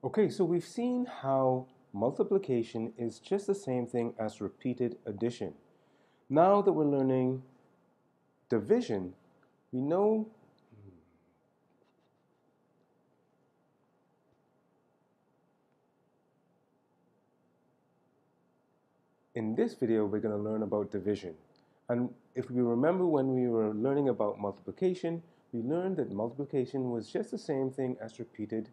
Okay, so we've seen how multiplication is just the same thing as repeated addition. Now that we're learning division, we know in this video we're going to learn about division. And if we remember when we were learning about multiplication, we learned that multiplication was just the same thing as repeated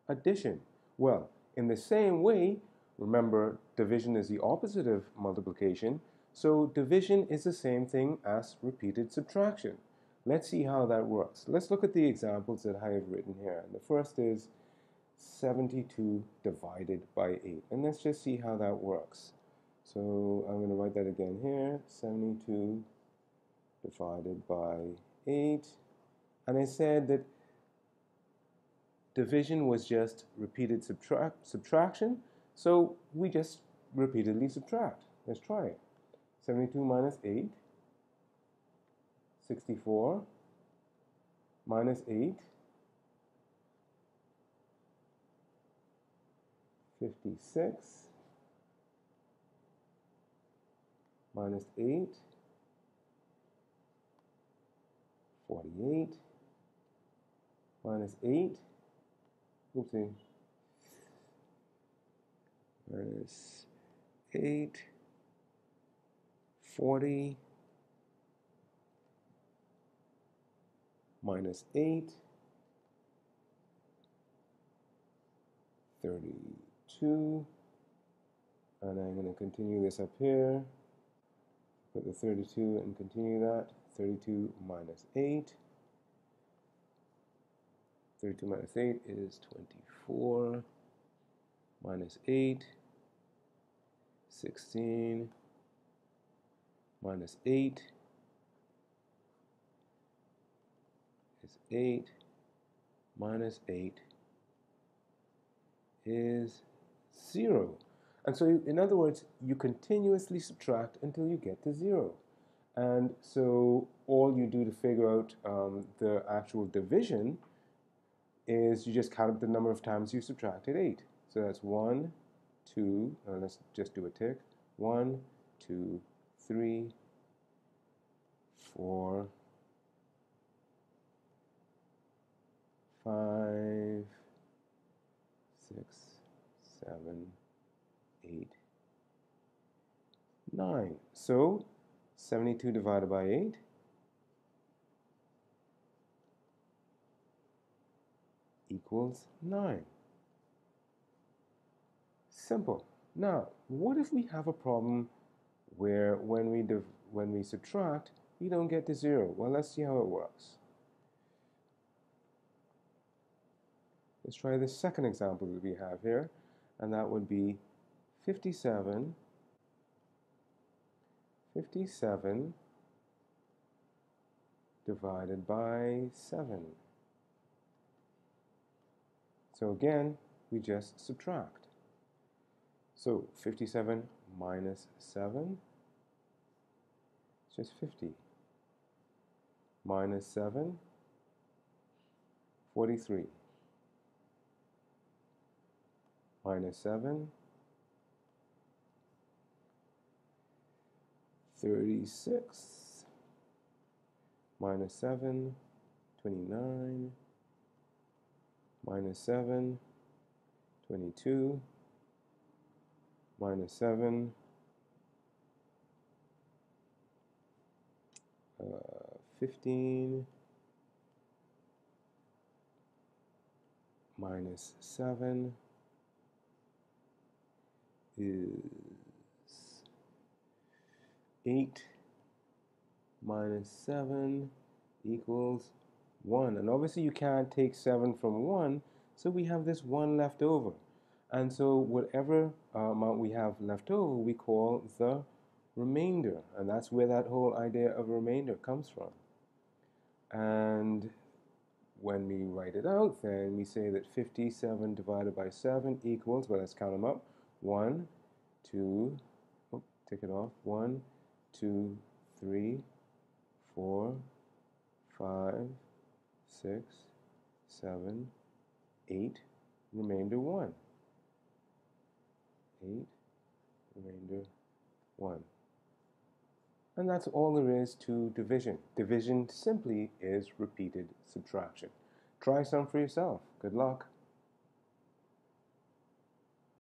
addition. Well, in the same way, remember division is the opposite of multiplication, so division is the same thing as repeated subtraction. Let's see how that works. Let's look at the examples that I have written here. The first is 72 divided by 8. And let's just see how that works. So I'm going to write that again here. 72 divided by 8. And I said that division was just repeated subtraction. So we just repeatedly subtract. Let's try it. 72 minus 8. 64 minus 8. 56 minus 8, 48 minus 8, oopsie, minus 8, 40 minus 8, 32, and I'm going to continue this up here. Put the 32 and continue that. 32 minus 8. 32 minus 8 is 24. Minus 8. 16. Minus 8 is 8. Minus 8 is 0. And so, in other words, you continuously subtract until you get to 0. And so all you do to figure out the actual division is you just count up the number of times you subtracted 8. So that's 1, 2, let's just do a tick. 1, 2, 3, 4, 5, 6, 7, 8, 9. So 72 divided by 8 equals 9. Simple. Now, what if we have a problem where when we subtract, we don't get to 0? Well, let's see how it works. Let's try the second example that we have here, and that would be 57 divided by 7. So again, we just subtract. So 57 minus 7 is just 50. Minus 7, 43. Minus 7, 36. Minus 7, 29. Minus 7, 22. Minus 7, 15. Minus 7 is 8. Minus 7 equals 1. And obviously you can't take 7 from 1, so we have this 1 left over. And so whatever amount we have left over, we call the remainder. And that's where that whole idea of remainder comes from. And when we write it out, then we say that 57 divided by 7 equals, well, let's count them up. 1, 2, take it off. 1, 2, 3, 4, 5, 6, 7, 8, remainder 1. 8, remainder 1. And that's all there is to division. Division simply is repeated subtraction. Try some for yourself. Good luck.